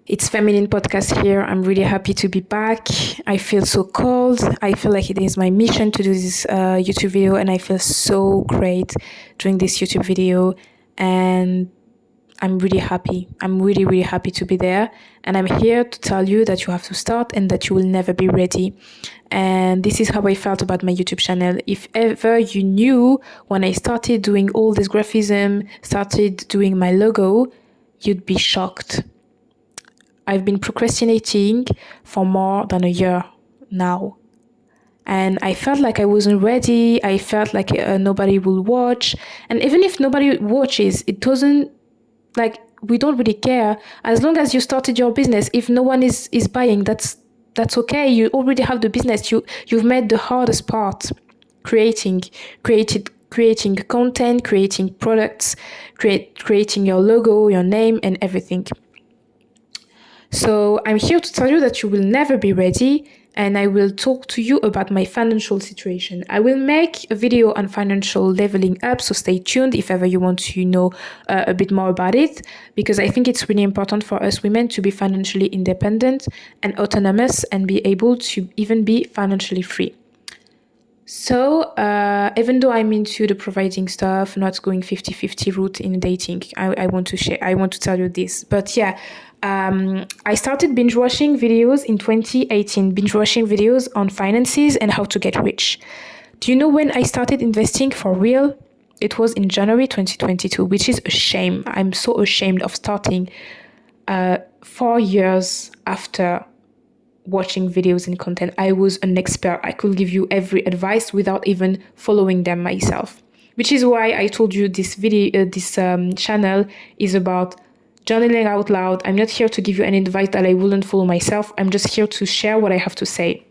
It's Feminine Podcast here. I'm really happy to be back. I feel so called. I feel like it is my mission to do this YouTube video, and I feel so great doing this YouTube video. And I'm really happy. I'm really, really happy to be there. And I'm here to tell you that you have to start and that you will never be ready. And this is how I felt about my YouTube channel. If ever you knew when I started doing all this graphism, started doing my logo, you'd be shocked. I've been procrastinating for more than a year now. And I felt like I wasn't ready. I felt like nobody will watch. And even if nobody watches, it doesn't, like, we don't really care. As long as you started your business, if no one is buying, that's okay. You already have the business. You've made the hardest part. Creating content, creating products, creating your logo, your name, and everything. So I'm here to tell you that you will never be ready, and I will talk to you about my financial situation. I will make a video on financial leveling up, so stay tuned if ever you want to know a bit more about it, because I think it's really important for us women to be financially independent and autonomous and be able to even be financially free. So even though I'm into the providing stuff, not going 50-50 route in dating, I want to tell you this. But yeah, I started binge watching videos in 2018, binge watching videos on finances and how to get rich. Do you know when I started investing for real? It was in January 2022, which is a shame. I'm so ashamed of starting 4 years after watching videos and content. I was an expert. I could give you every advice without even following them myself. Which is why I told you this channel is about journaling out loud. I'm not here to give you any advice that I wouldn't follow myself. I'm just here to share what I have to say.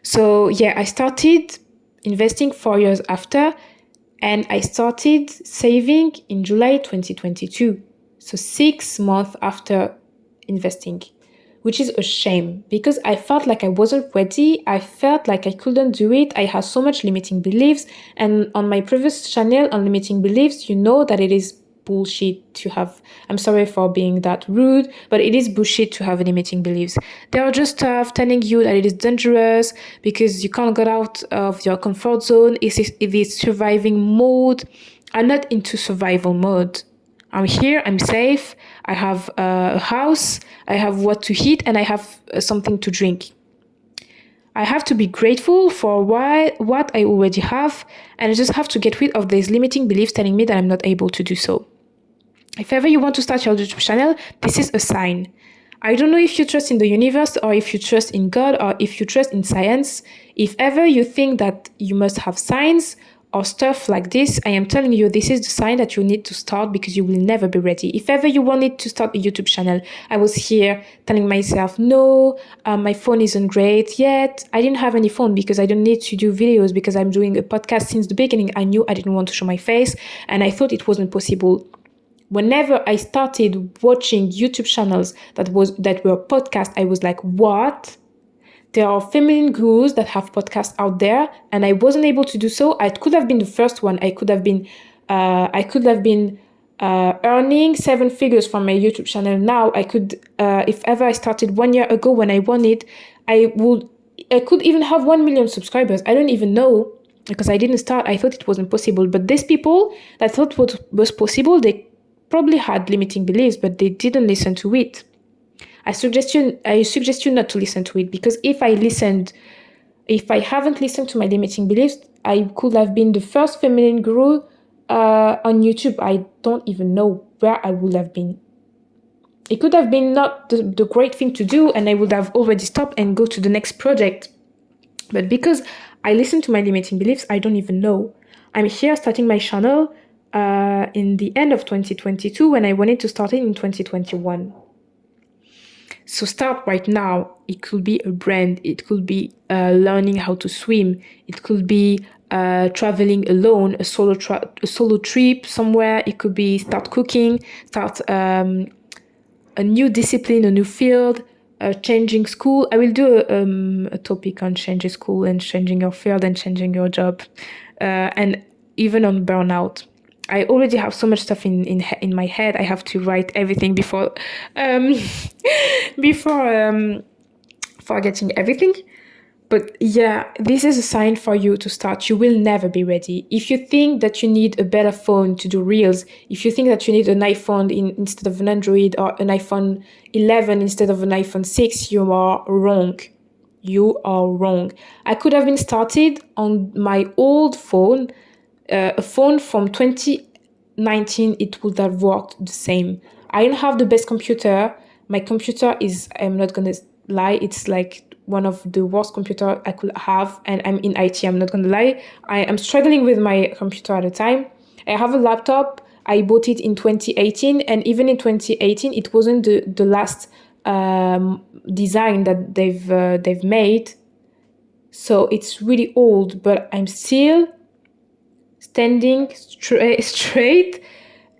So yeah, I started investing 4 years after, and I started saving in July 2022. So 6 months after investing, which is a shame because I felt like I wasn't ready. I felt like I couldn't do it. I had so much limiting beliefs. And on my previous channel on limiting beliefs, you know that it is bullshit to have. I'm sorry for being that rude, but it is bullshit to have limiting beliefs. They are just telling you that it is dangerous because you can't get out of your comfort zone. It is surviving mode. I'm not into survival mode. I'm here, I'm safe, I have a house, I have what to eat, and I have something to drink. I have to be grateful for what I already have, and I just have to get rid of these limiting beliefs telling me that I'm not able to do so. If ever you want to start your YouTube channel, this is a sign. I don't know if you trust in the universe or if you trust in God or if you trust in science. If ever you think that you must have signs or stuff like this, I am telling you, this is the sign that you need to start because you will never be ready. If ever you wanted to start a YouTube channel, I was here telling myself, no, my phone isn't great yet. I didn't have any phone because I don't need to do videos because I'm doing a podcast since the beginning. I knew I didn't want to show my face and I thought it wasn't possible. Whenever I started watching YouTube channels that were podcasts, I was like, what? There are feminine gurus that have podcasts out there, and I wasn't able to do so. I could have been the first one. I could have been earning 7 figures from my YouTube channel. Now I could, if ever I started 1 year ago when I wanted, I could even have 1 million subscribers. I don't even know because I didn't start. I thought it wasn't possible. But these people that thought what was possible, they probably had limiting beliefs, but they didn't listen to it. I suggest you not to listen to it because if I haven't listened to my limiting beliefs, I could have been the first feminine guru on YouTube. I don't even know where I would have been. It could have been not the great thing to do, and I would have already stopped and go to the next project. But because I listened to my limiting beliefs, I don't even know. I'm here starting my channel in the end of 2022 when I wanted to start it in 2021. So start right now. It could be a brand. It could be learning how to swim. It could be traveling alone, a solo trip somewhere. It could be start cooking, start a new discipline, a new field, changing school. I will do a topic on changing school and changing your field and changing your job, and even on burnout. I already have so much stuff in my head. I have to write everything before um before forgetting everything. But yeah, this is a sign for you to start. You will never be ready. If you think that you need a better phone to do reels, if you think that you need an iPhone instead of an Android, or an iPhone 11 instead of an iPhone 6, you are wrong. You are wrong. I could have been started on my old phone, a phone from 2019, it would have worked the same. I don't have the best computer. My computer is, I'm not gonna lie, it's like one of the worst computer I could have, and I'm in IT, I'm not gonna lie. I am struggling with my computer at the time. I have a laptop. I bought it in 2018, and even in 2018, it wasn't the last design that they've made. So it's really old, but I'm still standing straight.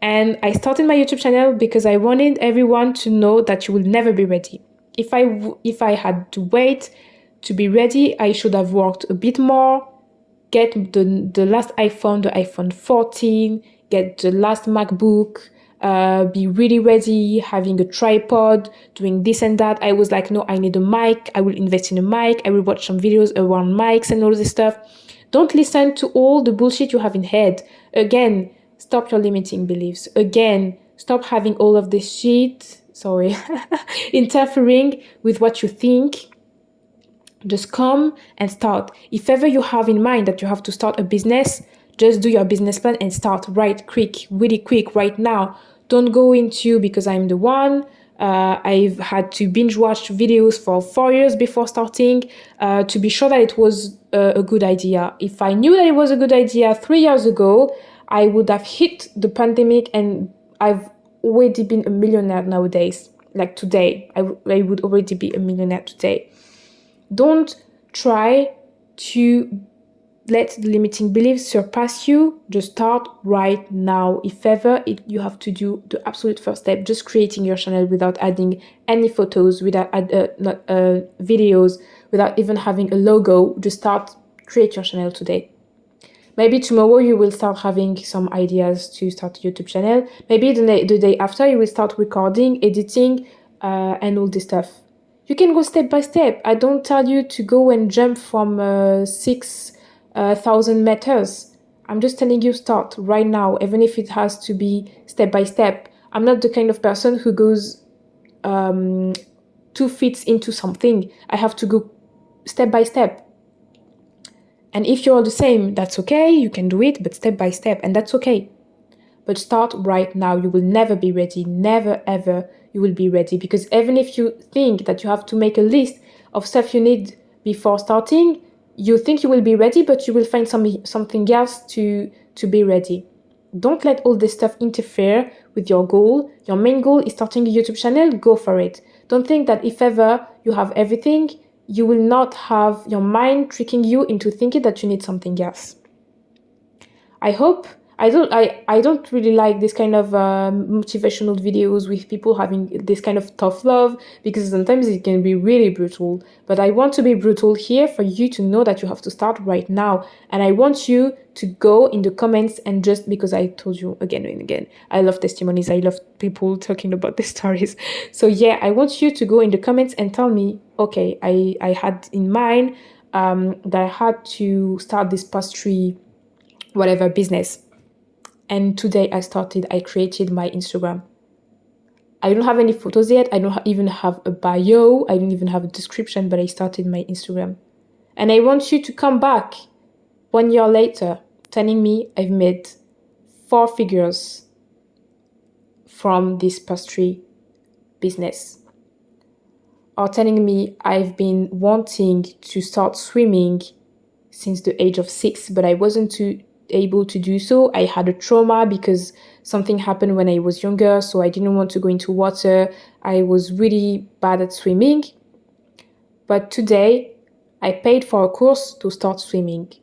And I started my YouTube channel because I wanted everyone to know that you will never be ready. If I had to wait to be ready, I should have worked a bit more, get the last iPhone, the iPhone 14, get the last MacBook, be really ready, having a tripod, doing this and that. I was like, no, I need a mic. I will invest in a mic. I will watch some videos around mics and all this stuff. Don't listen to all the bullshit you have in head. Again, stop your limiting beliefs. Again, stop having all of this shit, sorry, interfering with what you think. Just come and start. If ever you have in mind that you have to start a business, just do your business plan and start right quick, really quick, right now. Don't go into because I'm the one. I've had to binge watch videos for 4 years before starting to be sure that it was a good idea. If I knew that it was a good idea 3 years ago, I would have hit the pandemic and I've already been a millionaire nowadays. Like today, I would already be a millionaire today. Don't try to let the limiting beliefs surpass you. Just start right now. If ever you have to do the absolute first step, just creating your channel without adding any photos, without videos, without even having a logo, just create your channel today. Maybe tomorrow you will start having some ideas to start a YouTube channel. Maybe the day after you will start recording, editing, and all this stuff. You can go step by step. I don't tell you to go and jump from 6,000 meters. I'm just telling you start right now, even if it has to be step by step. I'm not the kind of person who goes 2 feet into something. I have to go step by step. And if you're the same, that's okay. You can do it, but step by step, and that's okay. But start right now. You will never be ready. Never, ever you will be ready. Because even if you think that you have to make a list of stuff you need before starting, you think you will be ready, but you will find something else to be ready. Don't let all this stuff interfere with your goal. Your main goal is starting a YouTube channel. Go for it. Don't think that if ever you have everything, you will not have your mind tricking you into thinking that you need something else. I don't really like this kind of motivational videos with people having this kind of tough love, because sometimes it can be really brutal. But I want to be brutal here for you to know that you have to start right now. And I want you to go in the comments and just, because I told you again and again, I love testimonies. I love people talking about their stories. So yeah, I want you to go in the comments and tell me, okay, I had in mind that I had to start this pastry, whatever business. And today I created my Instagram. I don't have any photos yet. I don't even have a bio. I don't even have a description, but I started my Instagram. And I want you to come back 1 year later telling me I've made 4 figures from this pastry business. Or telling me I've been wanting to start swimming since the age of 6, but I wasn't able to do so. I had a trauma because something happened when I was younger, so I didn't want to go into water. I was really bad at swimming. But today, I paid for a course to start swimming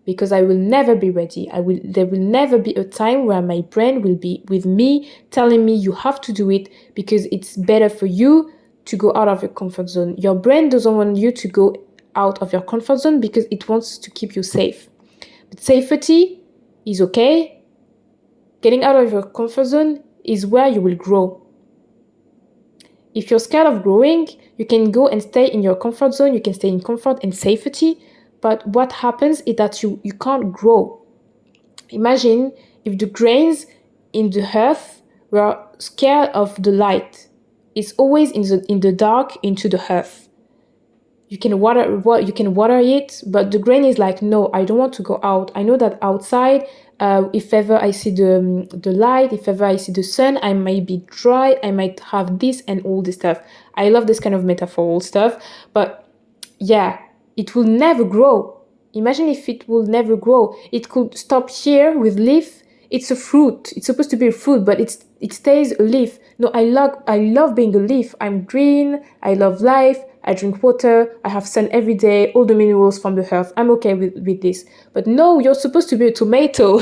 because I will never be ready. There will never be a time where my brain will be with me telling me you have to do it because it's better for you to go out of your comfort zone. Your brain doesn't want you to go out of your comfort zone because it wants to keep you safe. But safety is okay, Getting out of your comfort zone is where you will grow. If you're scared of growing, you can go and stay in your comfort zone, you can stay in comfort and safety, but what happens is that you can't grow. Imagine if the grains in the earth were scared of the light. It's always in the dark into the earth. You can water it, but the grain is like, no, I don't want to go out. I know that outside, if ever I see the light, if ever I see the sun, I might be dry, I might have this and all this stuff. I love this kind of metaphorical stuff, but yeah, it will never grow. Imagine if it will never grow. It could stop here with leaf. It's a fruit. It's supposed to be a fruit, but it stays a leaf. No, I love being a leaf. I'm green. I love life. I drink water. I have sun every day. All the minerals from the earth. I'm okay with this. But no, you're supposed to be a tomato.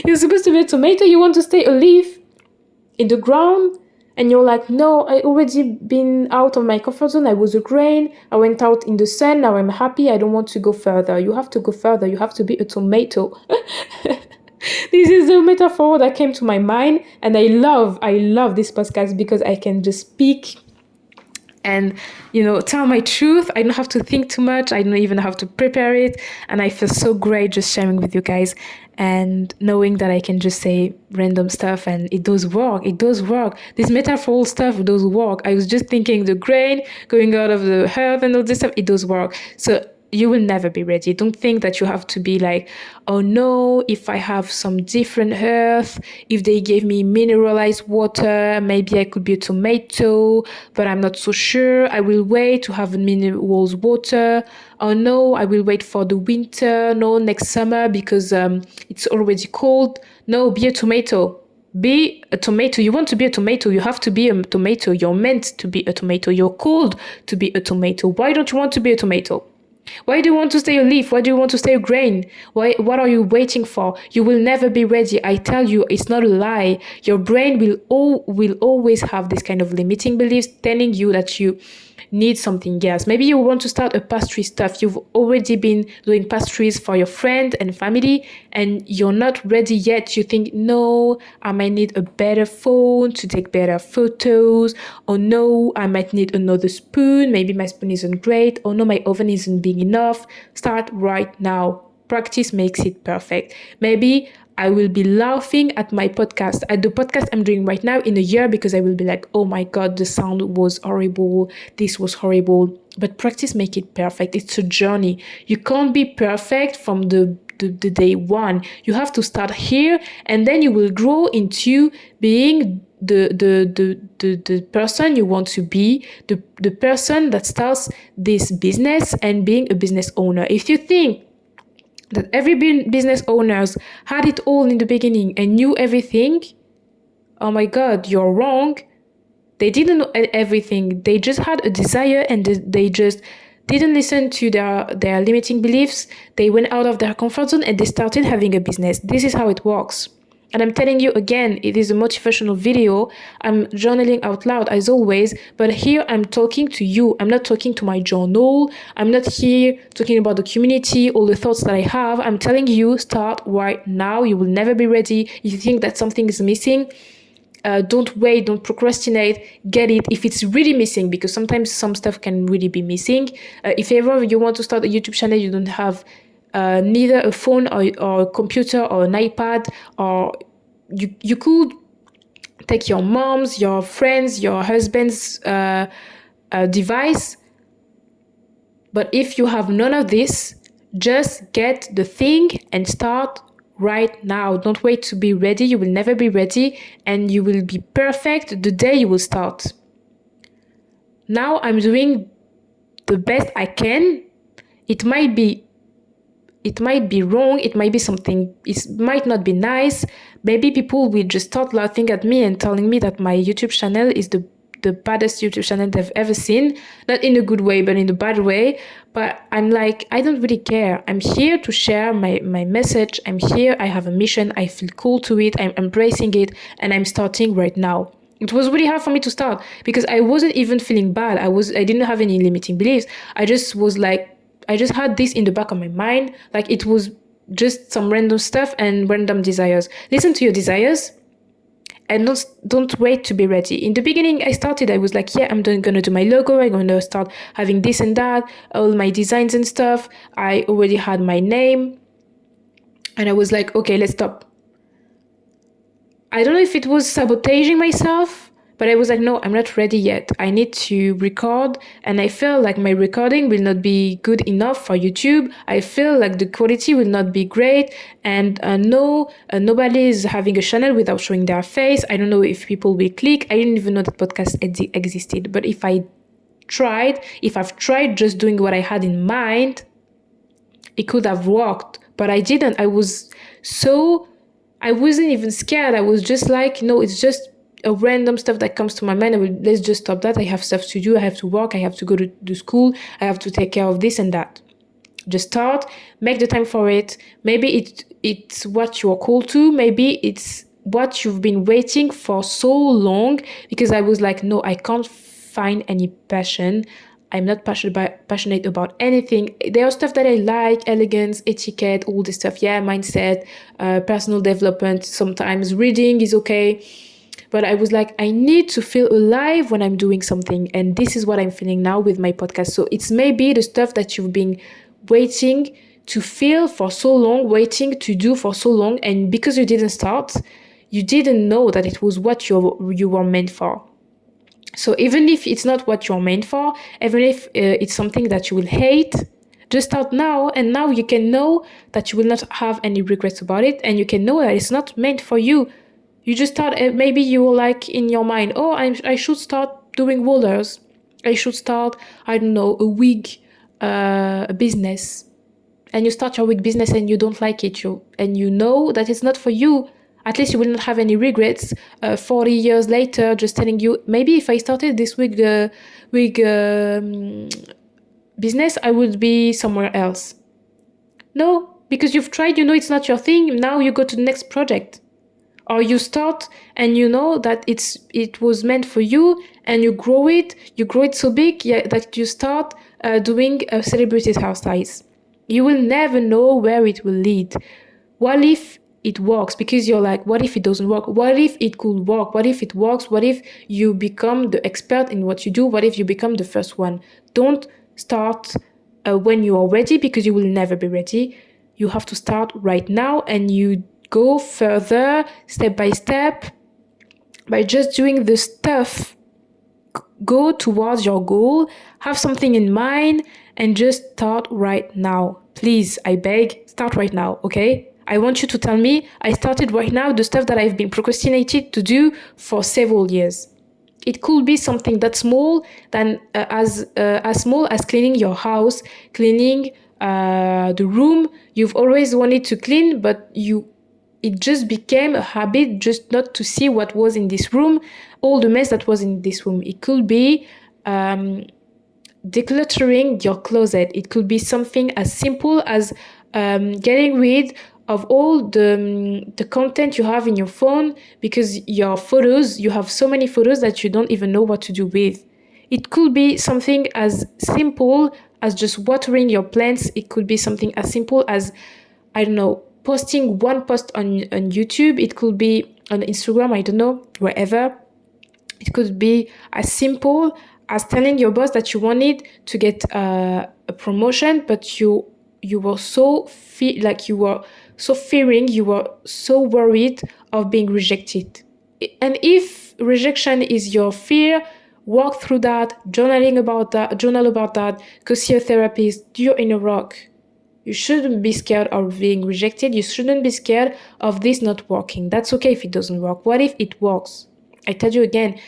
You're supposed to be a tomato. You want to stay a leaf in the ground. And you're like, no, I already been out of my comfort zone. I was a grain. I went out in the sun. Now I'm happy. I don't want to go further. You have to go further. You have to be a tomato. This is a metaphor that came to my mind. And I love this podcast because I can just speak and, tell my truth. I don't have to think too much. I don't even have to prepare it. And I feel so great just sharing with you guys and knowing that I can just say random stuff and it does work. It does work. This metaphorical stuff does work. I was just thinking the grain going out of the earth and all this stuff, it does work. So you will never be ready. Don't think that you have to be like, oh no, if I have some different earth, if they gave me mineralized water, maybe I could be a tomato, but I'm not so sure. I will wait to have minerals water. Oh no, I will wait for the winter. No, next summer because it's already cold. No, be a tomato. Be a tomato. You want to be a tomato, you have to be a tomato. You're meant to be a tomato. You're called to be a tomato. Why don't you want to be a tomato? Why do you want to stay a leaf? Why do you want to stay a grain? What are you waiting for? You will never be ready. I tell you, it's not a lie. Your brain will always have this kind of limiting beliefs telling you that you need something else. Maybe you want to start a pastry stuff. You've already been doing pastries for your friend and family and you're not ready yet. You think, no, I might need a better phone to take better photos. Or no, I might need another spoon. Maybe my spoon isn't great. Or no, my oven isn't big enough. Start right now. Practice makes it perfect. Maybe I will be laughing at my podcast, at the podcast I'm doing right now in a year because I will be like, oh my God, the sound was horrible. This was horrible. But practice make it perfect. It's a journey. You can't be perfect from the day one. You have to start here and then you will grow into being the person you want to be, the person that starts this business and being a business owner. If you think that every business owners had it all in the beginning and knew everything, oh my God, you're wrong. They didn't know everything. They just had a desire and they just didn't listen to their limiting beliefs. They went out of their comfort zone and they started having a business. This is how it works. And I'm telling you again, it is a motivational video. I'm journaling out loud as always, but here I'm talking to you. I'm not talking to my journal. I'm not here talking about the community, all the thoughts that I have. I'm telling you, start right now. You will never be ready. If you think that something is missing, don't wait, don't procrastinate, get it if it's really missing, because sometimes some stuff can really be missing. If ever you want to start a YouTube channel, you don't have neither a phone or a computer or an iPad, or you could take your mom's, your friends, your husband's device. But if you have none of this, just get the thing and start right now. Don't wait to be ready. You will never be ready, and you will be perfect the day you will start. Now I'm doing the best I can. It might be wrong. It might be something. It might not be nice. Maybe people will just start laughing at me and telling me that my YouTube channel is the baddest YouTube channel they've ever seen. Not in a good way, but in a bad way. But I'm like, I don't really care. I'm here to share my message. I'm here. I have a mission. I feel cool to it. I'm embracing it. And I'm starting right now. It was really hard for me to start because I wasn't even feeling bad. I didn't have any limiting beliefs. I just was like, I just had this in the back of my mind. Like it was just some random stuff and random desires. Listen to your desires and don't wait to be ready. In the beginning, I was like, yeah, I'm gonna do my logo. I'm gonna start having this and that, all my designs and stuff. I already had my name, and I was like, okay, let's stop. I don't know if it was sabotaging myself, but I was like, no, I'm not ready yet. I need to record. And I feel like my recording will not be good enough for YouTube. I feel like the quality will not be great. And nobody is having a channel without showing their face. I don't know if people will click. I didn't even know that podcast existed. But if I've tried just doing what I had in mind, it could have worked. But I didn't. I wasn't even scared. I was just like, no, it's just a random stuff that comes to my mind. Let's just stop that. I have stuff to do. I have to work. I have to go to school. I have to take care of this and that. Just start, make the time for it. Maybe it's what you're called to. Maybe it's what you've been waiting for so long, because I was like, no, I can't find any passion. I'm not passionate about anything. There are stuff that I like, elegance, etiquette, all this stuff. Yeah, mindset, personal development. Sometimes reading is okay. But I was like, I need to feel alive when I'm doing something. And this is what I'm feeling now with my podcast. So it's maybe the stuff that you've been waiting to feel for so long, waiting to do for so long. And because you didn't start, you didn't know that it was what you were meant for. So even if it's not what you're meant for, even if it's something that you will hate, just start now. And now you can know that you will not have any regrets about it. And you can know that it's not meant for you. You just start, maybe you were like in your mind, oh, I should start doing rollers. I should start, I don't know, a wig business. And you start your wig business and you don't like it. And you know that it's not for you. At least you will not have any regrets 40 years later, just telling you, maybe if I started this wig business, I would be somewhere else. No, because you've tried, you know it's not your thing. Now you go to the next project. Or you start and you know that it was meant for you, and you grow it so big that you start doing celebrities' hairstyles. You will never know where it will lead. What if it works? Because you're like, what if it doesn't work? What if it could work? What if it works? What if you become the expert in what you do? What if you become the first one? Don't start when you are ready, because you will never be ready. You have to start right now, and you go further step by step by just doing the stuff. Go towards your goal, have something in mind, and just start right now. Please, I beg, start right now, okay? I want you to tell me, I started right now the stuff that I've been procrastinated to do for several years. It could be something that's small, than as small as cleaning your house, cleaning the room you've always wanted to clean, but it just became a habit just not to see what was in this room, all the mess that was in this room. It could be decluttering your closet. It could be something as simple as getting rid of all the content you have in your phone, because you have so many photos that you don't even know what to do with. It could be something as simple as just watering your plants. It could be something as simple as, I don't know, posting one post on YouTube. It could be on Instagram, I don't know, wherever. It could be as simple as telling your boss that you wanted to get a promotion, but you were so you were so fearing, you were so worried of being rejected. And if rejection is your fear, walk through that, journal about that, go see a therapist, do your inner work. You shouldn't be scared of being rejected. You shouldn't be scared of this not working. That's okay if it doesn't work. What if it works? I tell you again,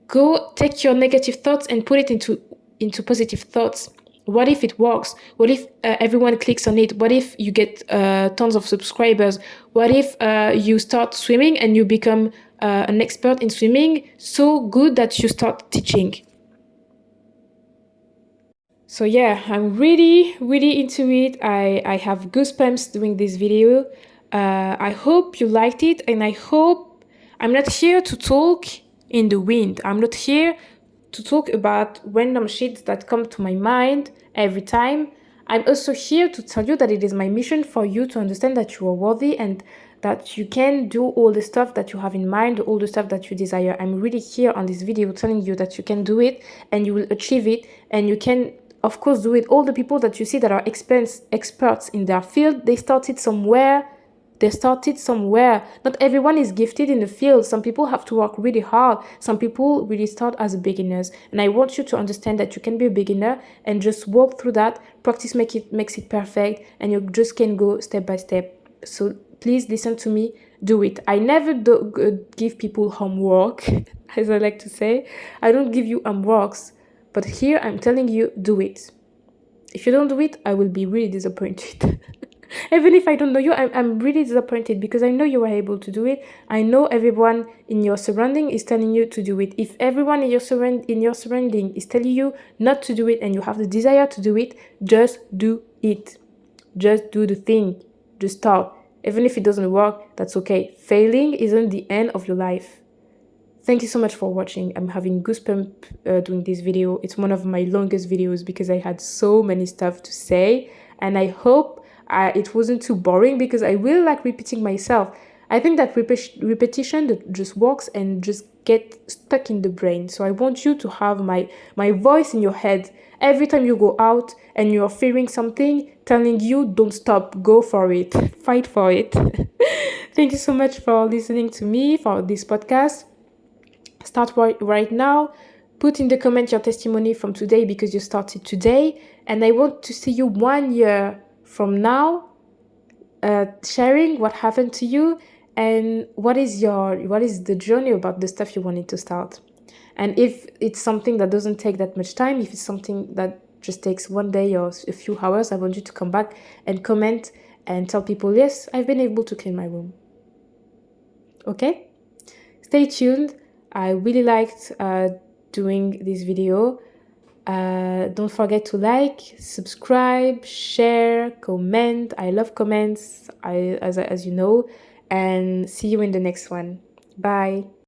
go take your negative thoughts and put it into positive thoughts. What if it works? What if everyone clicks on it? What if you get tons of subscribers? What if you start swimming and you become an expert in swimming, so good that you start teaching? So yeah, I'm really, really into it. I have goosebumps doing this video. I hope you liked it, and I hope I'm not here to talk in the wind. I'm not here to talk about random shit that come to my mind every time. I'm also here to tell you that it is my mission for you to understand that you are worthy and that you can do all the stuff that you have in mind, all the stuff that you desire. I'm really here on this video telling you that you can do it and you will achieve it, and you can, of course, do it. All the people that you see that are experts in their field, they started somewhere. Not everyone is gifted in the field. Some people have to work really hard. Some people really start as beginners. And I want you to understand that you can be a beginner and just walk through that. Practice makes it perfect, and you just can go step by step. So please listen to me. Do it. I never give people homework, as I like to say. I don't give you homeworks. But here I'm telling you, do it. If you don't do it, I will be really disappointed. Even if I don't know you, I'm really disappointed because I know you are able to do it. I know everyone in your surrounding is telling you to do it. If everyone in your surrounding is telling you not to do it and you have the desire to do it, just do it. Just do the thing. Just start. Even if it doesn't work, that's okay. Failing isn't the end of your life. Thank you so much for watching. I'm having goosebumps doing this video. It's one of my longest videos because I had so many stuff to say, and I hope it wasn't too boring because I really like repeating myself. I think that repetition that just works and just get stuck in the brain. So I want you to have my voice in your head every time you go out and you're fearing something, telling you don't stop, go for it, fight for it. Thank you so much for listening to me for this podcast. Start right now. Put in the comment your testimony from today because you started today. And I want to see you 1 year from now, sharing what happened to you and what is the journey about the stuff you wanted to start. And if it's something that doesn't take that much time, if it's something that just takes 1 day or a few hours, I want you to come back and comment and tell people, yes, I've been able to clean my room. Okay? Stay tuned. I really liked doing this video. Don't forget to like, subscribe, share, comment. I love comments, as you know. And see you in the next one. Bye.